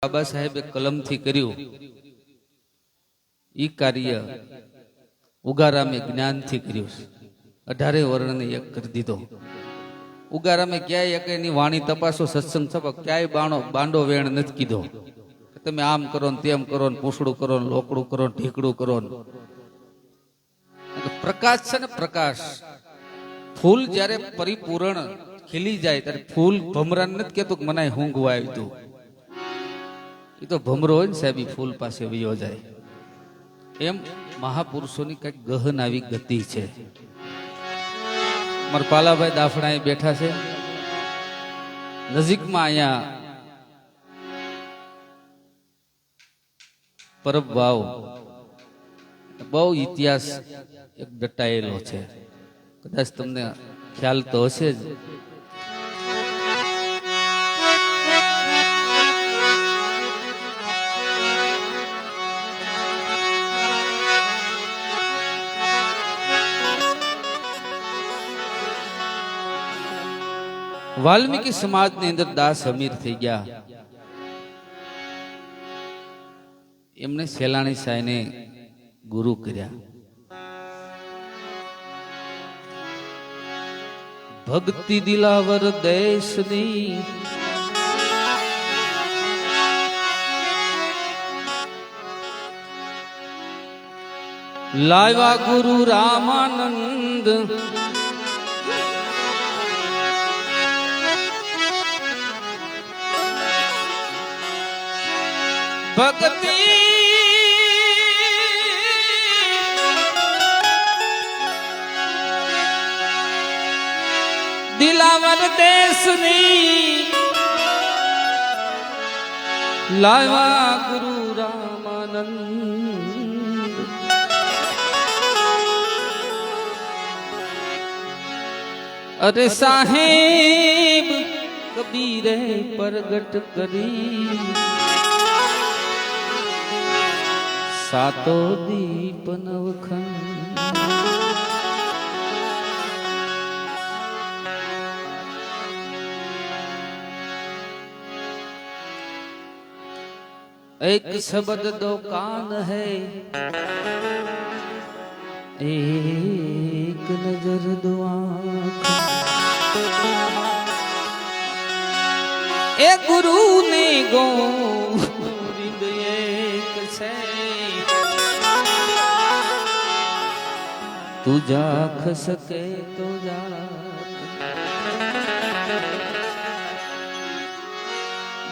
બાબા સાહેબે કલમથી કર્યું ઈ કાર્ય ઉગારામે જ્ઞાનથી કર્યું. 18 વર્ણને એક કરી દીધો. ઉગારામે ક્યાંય એક એની વાણી તપાસો, સત્સંગ છપક ક્યાંય બાંડો વેણ નથી કીધો. તમે આમ કરો ને તેમ કરો ને પૂછડું કરો ને લોકડું કરો ને ઢીકડું કરો ને. પ્રકાશ છે ને પ્રકાશ, ફૂલ જયારે પરિપૂર્ણ ખીલી જાય ત્યારે ફૂલ ભમરાને નથી કેતું કે મને ઊંઘવા આવી તું. એ તો ભમરો હોય ને સાહેબ, ફૂલ પાસે વયો જાય. એમ મહાપુરુષોની કઈક ગહન આવી ગતિ છે. મારા પાલાભાઈ દાફડા અહીં બેઠા છે. નજીકમાં અહીંયા પરબ વાવ બહુ ઇતિહાસ એક દટાયેલો છે. કદાચ તમને ખ્યાલ તો હશે જ. વાલ્મીકી સમાજની અંદર દાસ અમીર થઈ ગયા. એમને સેલાણી સાહેને ગુરુ કર્યા. ભક્તિ દિલાવર દેશની લાવ્યા ગુરુ રામાનંદ. ભક્તિ દિલાવર દેશની લાવ્યા ગુરુ રામાનંદ. અરે સાહેબ કબીરે પ્રગટ કરી સાતો દીપ નવખંડ. એક શબ્દ દો કાન હૈ, એક નજર દો આંખ. એ ગુરુ ને ગોવિંદ એક છે, તું જાખ સકે તો જા.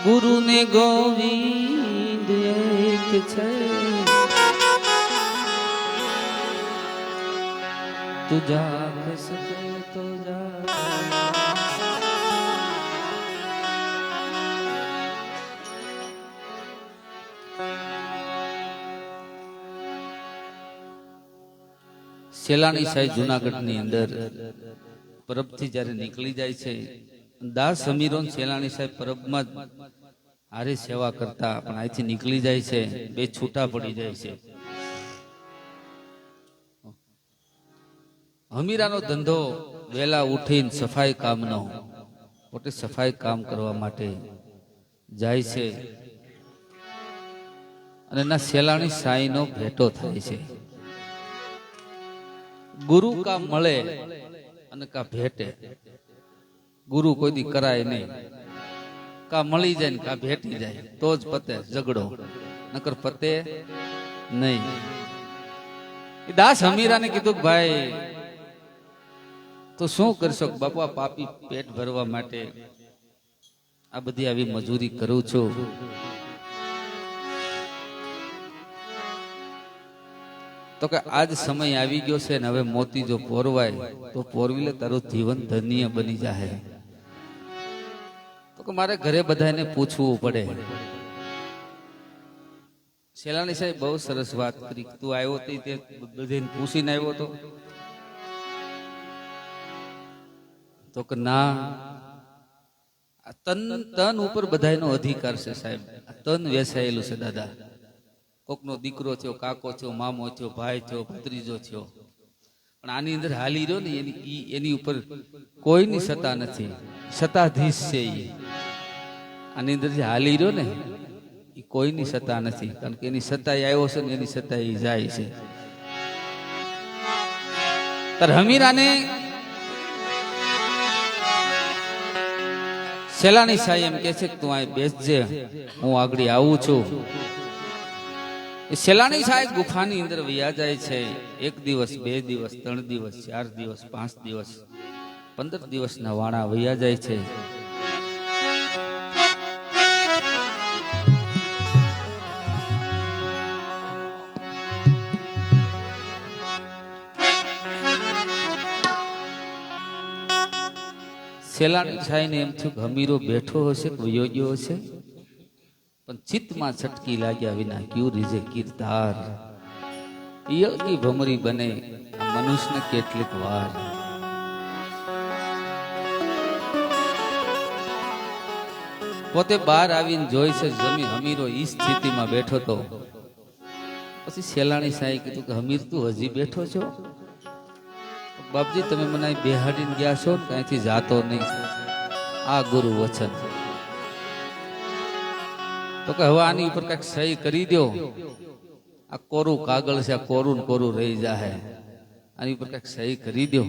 ગુરુ ને ગોવિંદ એક છે, તું જાખ સકે તો જા. સેલાણી સાહેબ જુનાગઢની અંદર પરબથી જયારે નીકળી જાય છે, દાસ અમીરો સેલાણી સાહેબ પરબમાં હારે સેવા કરતા, પણ અહીંથી નીકળી જાય છે, બે છૂટા પડી જાય છે. અમીરાનો ધંધો વેલા ઉઠીને સફાઈ કામનો, પોતે સફાઈ કામ કરવા માટે જાય છે અને એના સેલાણી સાઈનો ભેટો થાય છે. ગુરુ કા મળે અને કા ભેટે. ગુરુ કોઈ દી કરાય નહીં. કા મળી જાય ને કા ભેટી જાય તો જ પતે ઝઘડો, નકર પતે નહીં. દાસ અમીરાને કીધું કે ભાઈ તો શું કરશો? બાપા પાપી પેટ ભરવા માટે આ બધી આવી મજૂરી કરું છું. તો કે આજ સમય આવી ગયો છે ને હવે મોતી જો પોરવાય તો પોરવીલે તારું જીવન ધન્ય બની જાય. તો કે મારે ઘરે બધાને પૂછવું પડે. સેલાણી સાહેબ બહુ સરસ વાત કરી. તું આવ્યો તે બધાને પૂછીને આવ્યો તો કે ના, તન ઉપર બધાનો અધિકાર છે સાહેબ. તન વેસાયેલું છે દાદા. કોકનો દીકરો થયો, કાકો થયો, મામો થયો, ભાઈ થયો, ભત્રીજો થયો, પણ આની અંદર હાલી રહ્યો ને એની ઉપર કોઈની સત્તા નથી. સત્તાધીશ છે એ. આની અંદર જે હાલી રહ્યો ને એ કોઈની સત્તા નથી, કારણ કે એની સત્તા આવ્યો છે ને એની સત્તા એ જાય છે. તાર હમીરાને સેલાણી સાહેબ એમ કે છે કે તું અહીં બેસજે, હું આગળ આવું છું. એ સેલાણી સાહેબ ગુફાની અંદર વયા જાય છે. 1 દિવસ 2 દિવસ 3 દિવસ 4 દિવસ 5 દિવસ 15 દિવસના વાણા વયા જાય છે. સેલાણી સાહેબ ને એમ થયું કે હમીરો બેઠો હશે કે વયો ગયો હશે, પણ ચિત્તમાં છટકી લાગ્યા વિના ક્યુ રીજે કીર્તાર યકી ભમરી બને મનુષ્યને કેટલીક વાર. પોતે બહાર આવીને જોઈ છે જમી હમીરો ઈ સ્થિતિમાં બેઠો તો. પછી સેલાણી સાહેબ કીધું કે હમીર તું હજી બેઠો છો? બાપજી તમે મને બેહાડીને ગયા છો ને ક્યાંથી જાતો નહીં, આ ગુરુ વચન. તો કે હવે આની ઉપર કઈક સહી કરી દો, આ કોરું કાગળ છે, આ કોરું ને કોરું રહી જાય, આની ઉપર કઈક સહી કરી દો.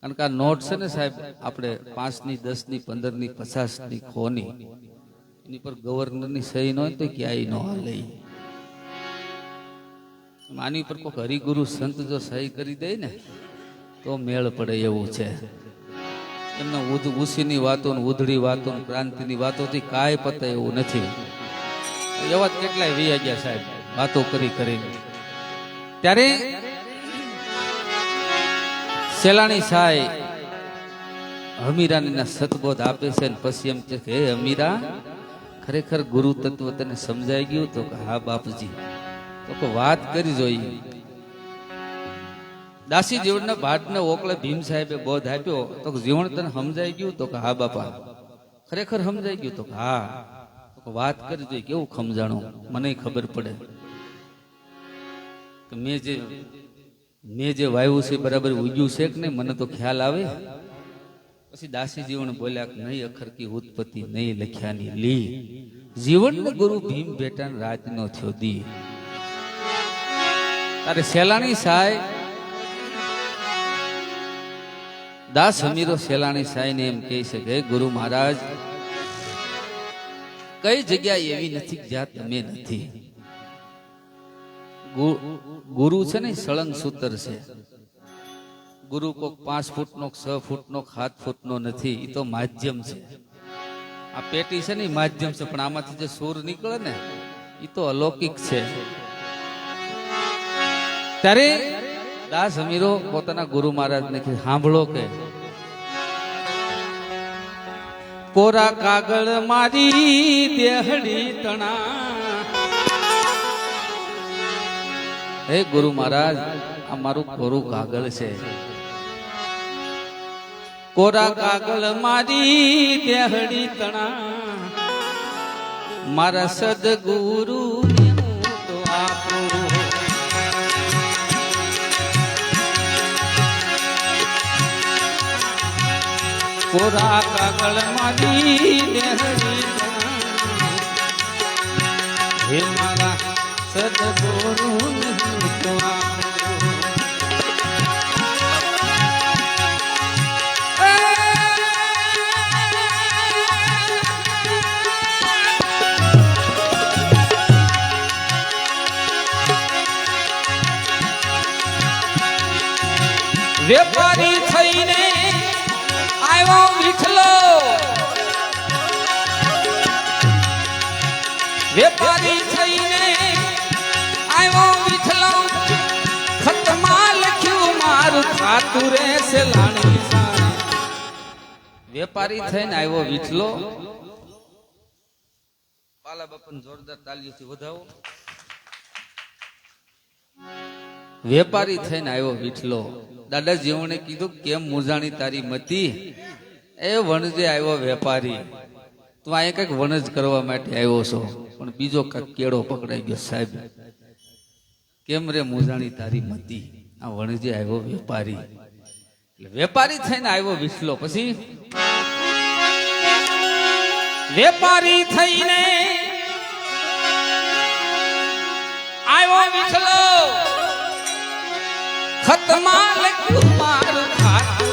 કારણ કે આ નોટ છે ને સાહેબ, આપણે 5ની 10ની 15ની 50ની ખોની, એની પર ગવર્નરની સહી ન હોય તો ક્યાંય ન હાલે. આની ઉપર કોઈ હરિગુરુ સંત જો સહી કરી દે ને તો મેળ પડે એવું છે. એમના ઉસીની વાતો, ઉધડી વાતો, ક્રાંતિની વાતોથી કાંઈ પતે એવું નથી. એવા જ કેટલાય વૈયા ગયા સાહેબ વાતો કરી કરીને. ત્યારે સેલાણી સાહેબ હમીરાને સતબોધ આપે છે ને પછી એમ છે કે હે હમીરા, ખરેખર ગુરુ તત્વ તને સમજાઈ ગયું? તો કે હા બાપજી. તો કે વાત કરી જોઈએ. દાસી જીવનના ભાટને ઓકળે ભીમ સાહેબે બોધ આપ્યો તો જીવન તને સમજાઈ ગયું? તો કે હા બાપા ખરેખર સમજાઈ ગયું? તો કે હા. તો વાત કરી જોઈએ કેવું સમજાણું, મને ખબર પડે કે મેં જે વાવ્યું છે બરાબર ઉગ્યું છે કે નહીં, મને તો ખ્યાલ આવે. પછી દાસી જીવન બોલ્યા કે નહીં અખર કી ઉત્પત્તિ નહીં લખ્યાની લી, જીવન ગુરુ ભીમ બેટા રાત નો થયો દી. તારે સેલાણી સાહેબ દાસ હમીરો સેલાણી સાહેબ ને એમ કહે છે કે ગુરુ મહારાજ કઈ જગ્યા એવી નથી જ્યાં તમે નથી. ગુરુ છે ને સળંગ સૂત્ર છે. ગુરુ કોક 5 ફૂટનો 6 ફૂટનો 7 ફૂટનો નથી, એ તો માધ્યમ છે. આ પેટી છે ને માધ્યમ છે, પણ આમાંથી જે સૂર નીકળે ને એ તો અલૌકિક છે. ત્યારે દાસ હમીરો પોતાના ગુરુ મહારાજ ને સાંભળો કે કોરા કાગળ મારી દેહડી તણા. હે ગુરુ મહારાજ, આ મારું કોરું કાગળ છે. કોરા કાગળ મારી દેહડી તણા, મારા સદગુરુ તો આપો. કોરા કાગળ મારી દેહડી તણા, હે મારા સદગુરુ તો આપો. વેપારી થઈને આવ્યો વિઠલો, વેપારી થઈને આવ્યો વિઠલો, ખતમાં લખ્યું મારું ખાતું રે સેલાણી સાહેબ. વેપારી થઈને આવ્યો વિઠલો. પાલા બાપન જોરદાર તાલીઓથી વધાવો. વેપારી થઈને આવ્યો વિઠલો. દાદા જીવને કીધું કેમ મૂંઝાણી તારી મતી? એ વણજે આવ્યો વેપારી, તું અહીંયા કઈક વણજ કરવા માટે આવ્યો છો, પણ બીજો કઈક કેળો પકડાઈ ગયો સાહેબ. કેમ રે મૂંઝાણી તારી મતી? આ વણજે આવ્યો વેપારી. એટલે વેપારી થઈને આવ્યો વિઠલો. પછી વેપારી થઈને વિઠલો ખતમાં લખ્યું મારું ખાતું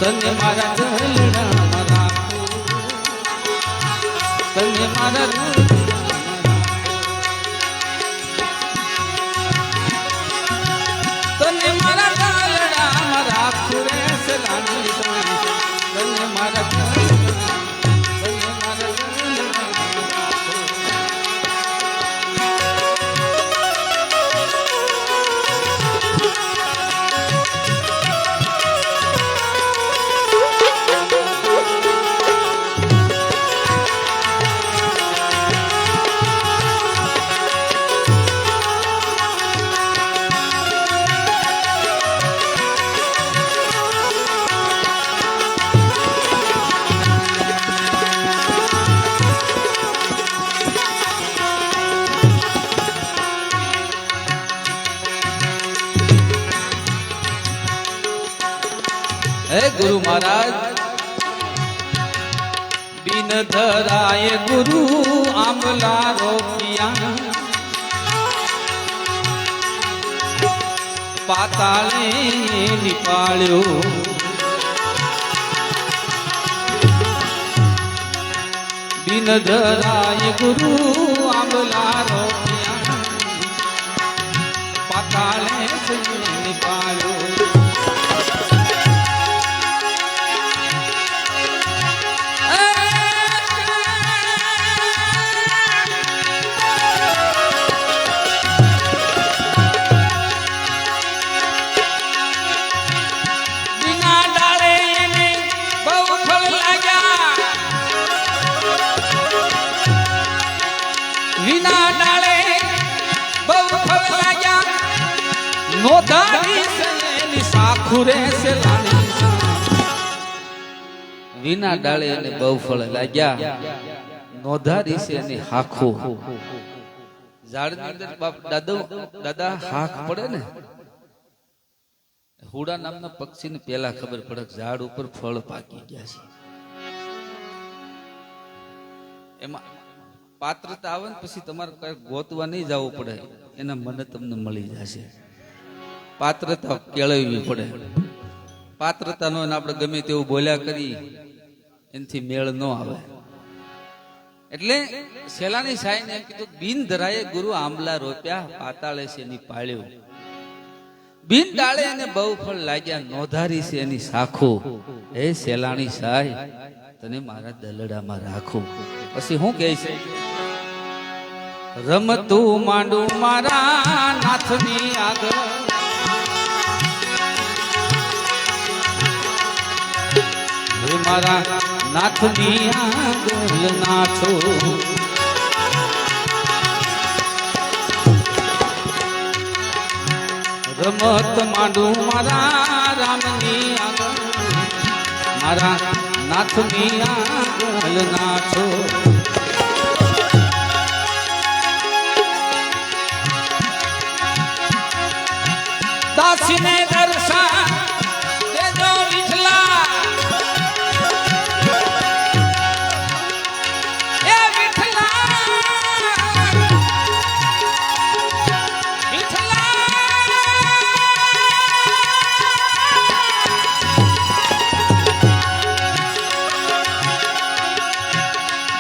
તને મારા દલડામાં રાખું તને મારા તને મારા દલડામાં રાખું રે સલામી તને મારા હે ગુરુ મહારાજ બિન ધરાય ગુરુ આંબલા રોપિયા પાતાળે નિપાળ્યો બિન ધરાય ગુરુ આંબલા રોપિયા પાતાળે નિપાળ્યો વિના ડાળે એને બહુ ફળ લાગ્યા નોધારી છે એની હાખો ઝાડની અંદર બાપ દાદા હાખ પડે ને હુડા નામના પક્ષીને પેલા ખબર પડે ઝાડ ઉપર ફળ પાકી ગયા છે એમાં પાત્રતા આવે ને પછી તમારે કઈ ગોતવા નહીં જવું પડે એના મને તમને મળી જશે પાત્રતા કેળવવી પડે પાત્રતા નો આપણે ગમે તેવું બોલ્યા કરી એનાથી મેળ ન આવે એટલે સેલાની સાઈને એમ કીધું બિન ધરાએ ગુરુ આંબલા રોપ્યા પાતાળે છે એની પાળ્યો બિન ડાળે એને બહુ ફળ લાગ્યા નોધારી છે એની સાખો હે સેલાણી સાય તને મારા દલડામાં રાખો પછી હું કહે છે રમતું માંડું મારા નાથની આગળ મારા નાથની આગળ નાથો રમત માંડું મારા રામની આગળ મારા નાથની આગળ નાથો દાસીને દર્શન દેજો વિઠલા એ વિઠલા વિઠલા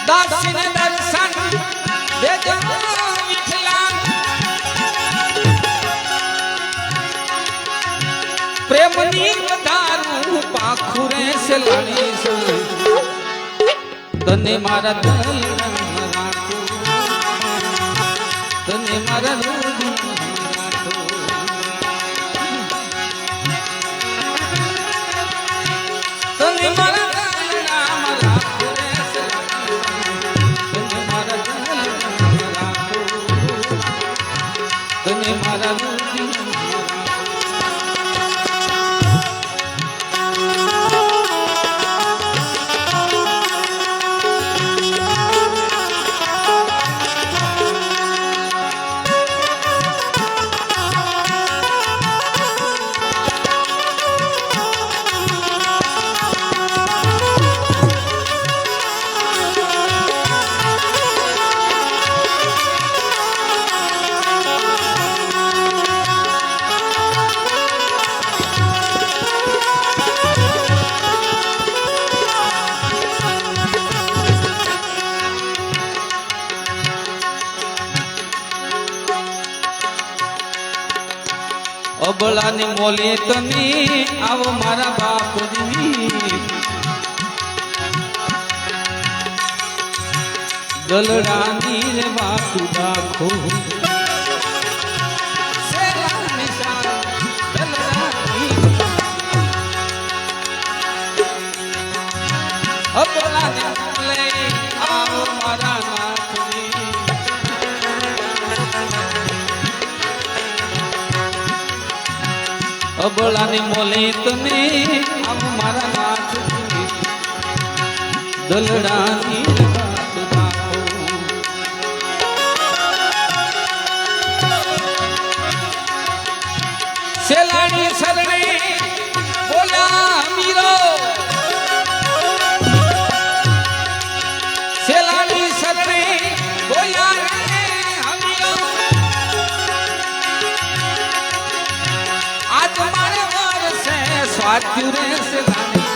દાસીને દર્શન દેજો પ્રેમની વધારું પાખું રે સેલાણી તને મારા દલડામાં રાખું તને મારા હૃદયમાં રાખું તને મારા દલડામાં રાખું રે સેલાણી તને મારા દલડામાં રાખું તને મારા હૃદયમાં અબળાની મોલે તમે આવો મારા બાપજી દલડાની રે વાતું રાખો અબળાની મોલે આવો મારા નાથજી અબળાની મોલે તમે આવો મારા નાથજી દલડાની સેલાણી શરણે બોલ્યા મીરો સેલાણી શરણે બોલ્યા મીરો આજ મારે વર્ષે સ્વાત્યુ રે સેલાણી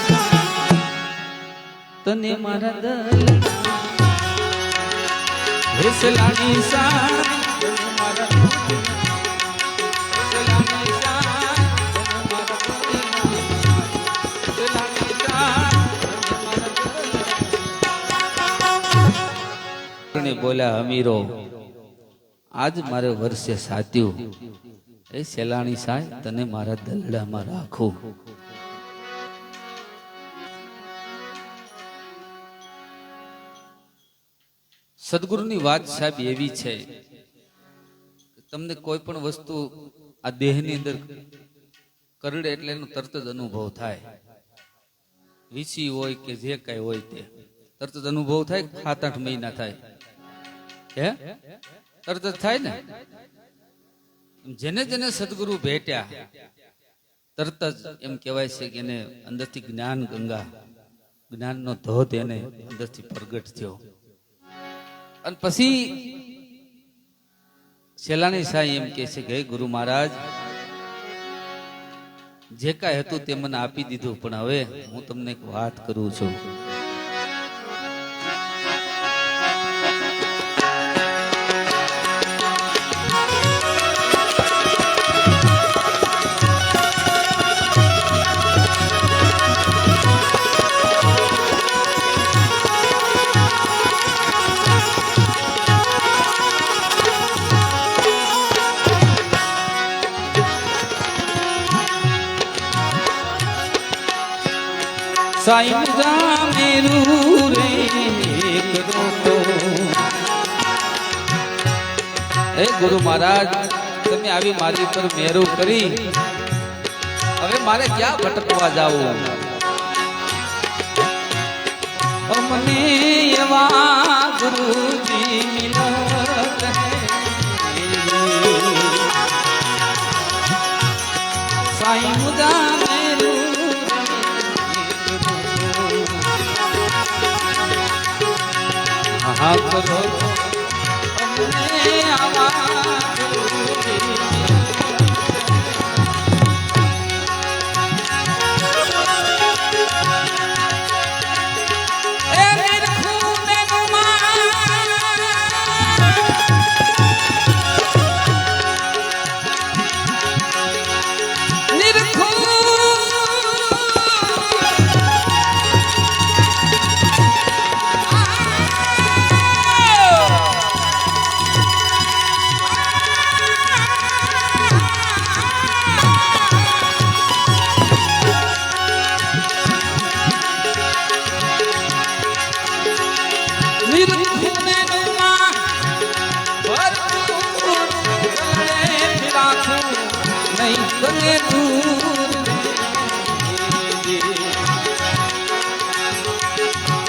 તને મારા દલ હે સેલાણી સા બોલ્યા અમીરો આજ મારે વર્ષે સાત્યું એ સેલાણી સાય તને મારા દલડામાં રાખું સદગુરુની વાત સાહેબ એવી છે તમને કોઈ પણ વસ્તુ આ દેહની અંદર કરડે એટલે એનો તરત જ અનુભવ થાય વીસી હોય કે જે કઈ હોય તે તરત જ અનુભવ થાય 7-8 મહિના થાય હે તરત જ થાય ને જેને જેને સદગુરુ ભેટ્યા તરત જ એમ કહેવાય છે કે એને અંદરથી જ્ઞાન ગંગા જ્ઞાનનો ધોધ એને અંદરથી પ્રગટ થયો અને પછી સેલાણી સાહેબ એમ કહે છે કે ગુરુ મહારાજ જે કાંઈ હતું તે મને આપી દીધું પણ હવે હું તમને એક વાત કરું છું સાઈં જામેરું રે કરું તો હે ગુરુ મહારાજ તમે આવી મારી પર મહેરું કરી હવે મારે ક્યાં ભટકવા જાવું અમને એવા ગુરુજી મિલત સાઈં જામેરું હા કરો અમને આવા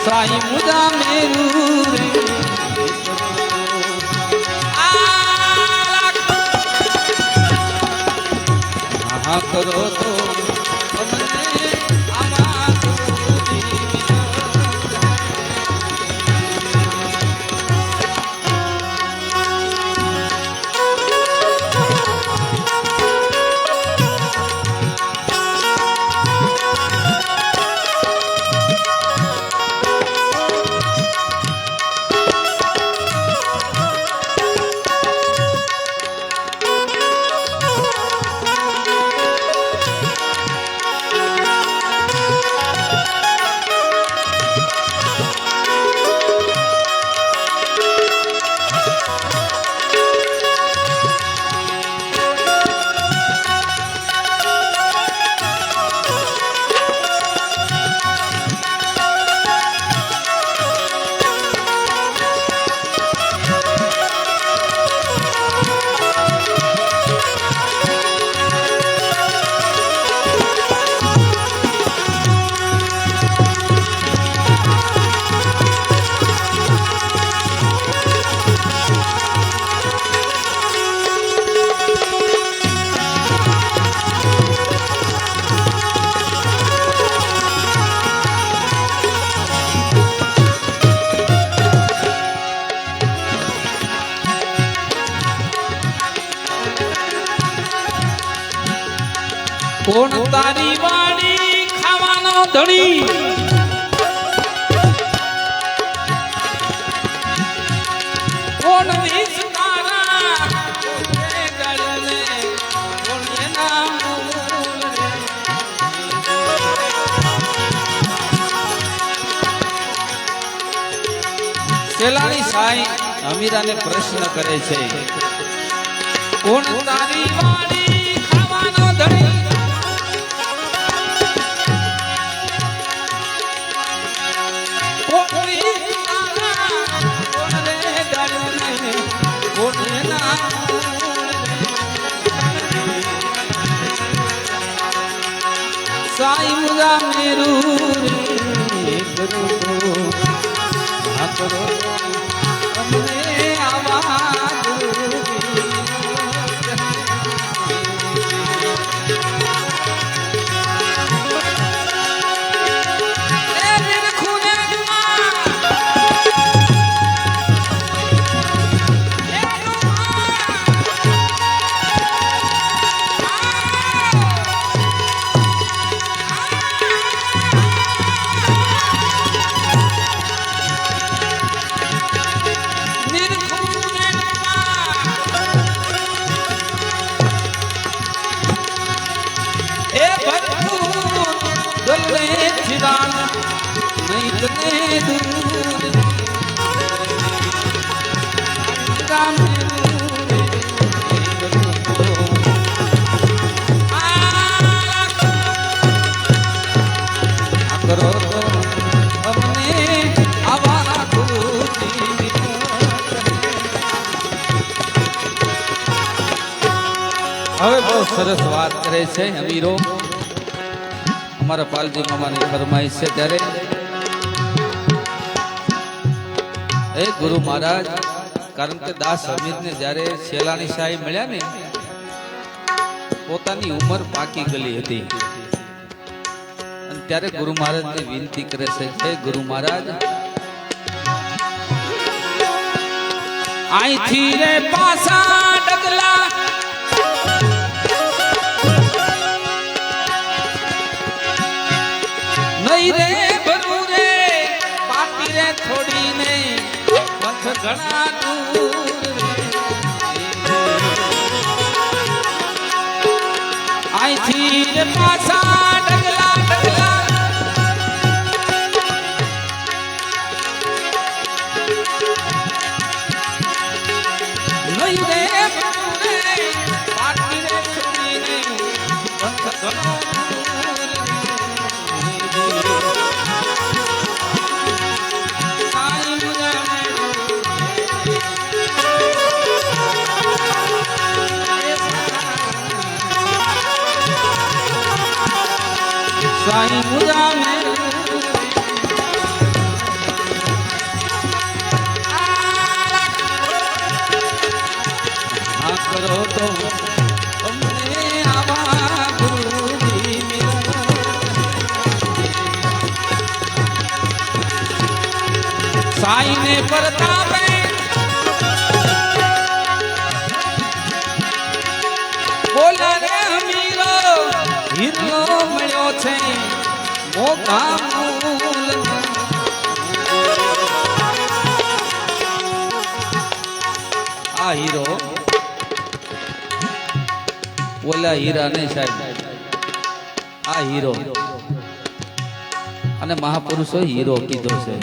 સાઈ મુદા મેરું રે આ કરો તો કોણ તારી વાડી ખાવાનો ધણી કોણ વિસ્તારા કોને ગળને કોને નામ સેલાણી સાઈ અમીરાને પ્રશ્ન કરે છે કોણ તારી વાડી ખાવાનો ધણી કોણ રે ગળને કોને નામ સાઈ મુજા મેરું રે કરો કરો અમને આવા હવે બહુ સરસ વાત કરે છે અમીરો અમારા પાલજી મામાની ફરમાઈશ છે ત્યારે એ ગુરુ મહારાજ કારણ કે દાસ હમીદને જ્યારે સેલાણી શાહી મળ્યા ને પોતાની ઉંમર પાકી ગયેલી હતી અને ત્યારે ગુરુ મહારાજને વિનંતી કરે છે હે ગુરુ મહારાજ અહીંથી રે પાસા ડગલા નહીં રે ભરું રે પાટી રે થોડી ને પથ ઘણા દૂર અહીંથી રે પાછા ડગલા ડગલા નહીં રે ભરું રે પાટી રે થોડી ને પથ ઘણા साईं मुझा में करो तो हमने आवा गुरुजी साईं ने परतापे बोला रे अमीरो हीरो મળ્યો છે મોકા મૂલ આ હીરો ઓલા હીરા ને સાહેબ આ હીરો અને મહાપુરુષો હીરો કીધો છે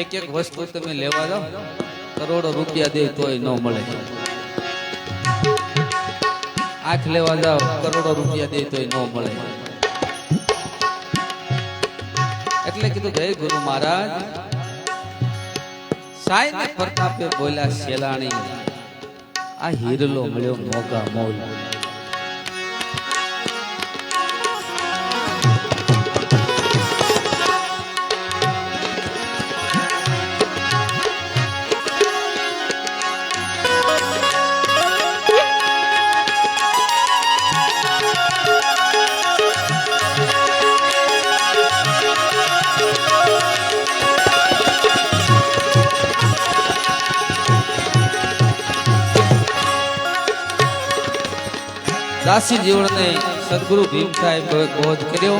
એક એક વસ્તુ તમે લેવા જાઓ કરોડો રૂપિયા દે તોય ન મળે આંખ લેવા જાઓ કરોડો રૂપિયા દે તોય ન મળે એટલે કીધું જય ગુરુ મહારાજ સાઈ ને પ્રતાપે બોલ્યા સેલાણી આ હીરલો મળ્યો મોગા મોલ દાસી જીવન ને સદગુરુ ભીમ સાહેબ બોધ કર્યો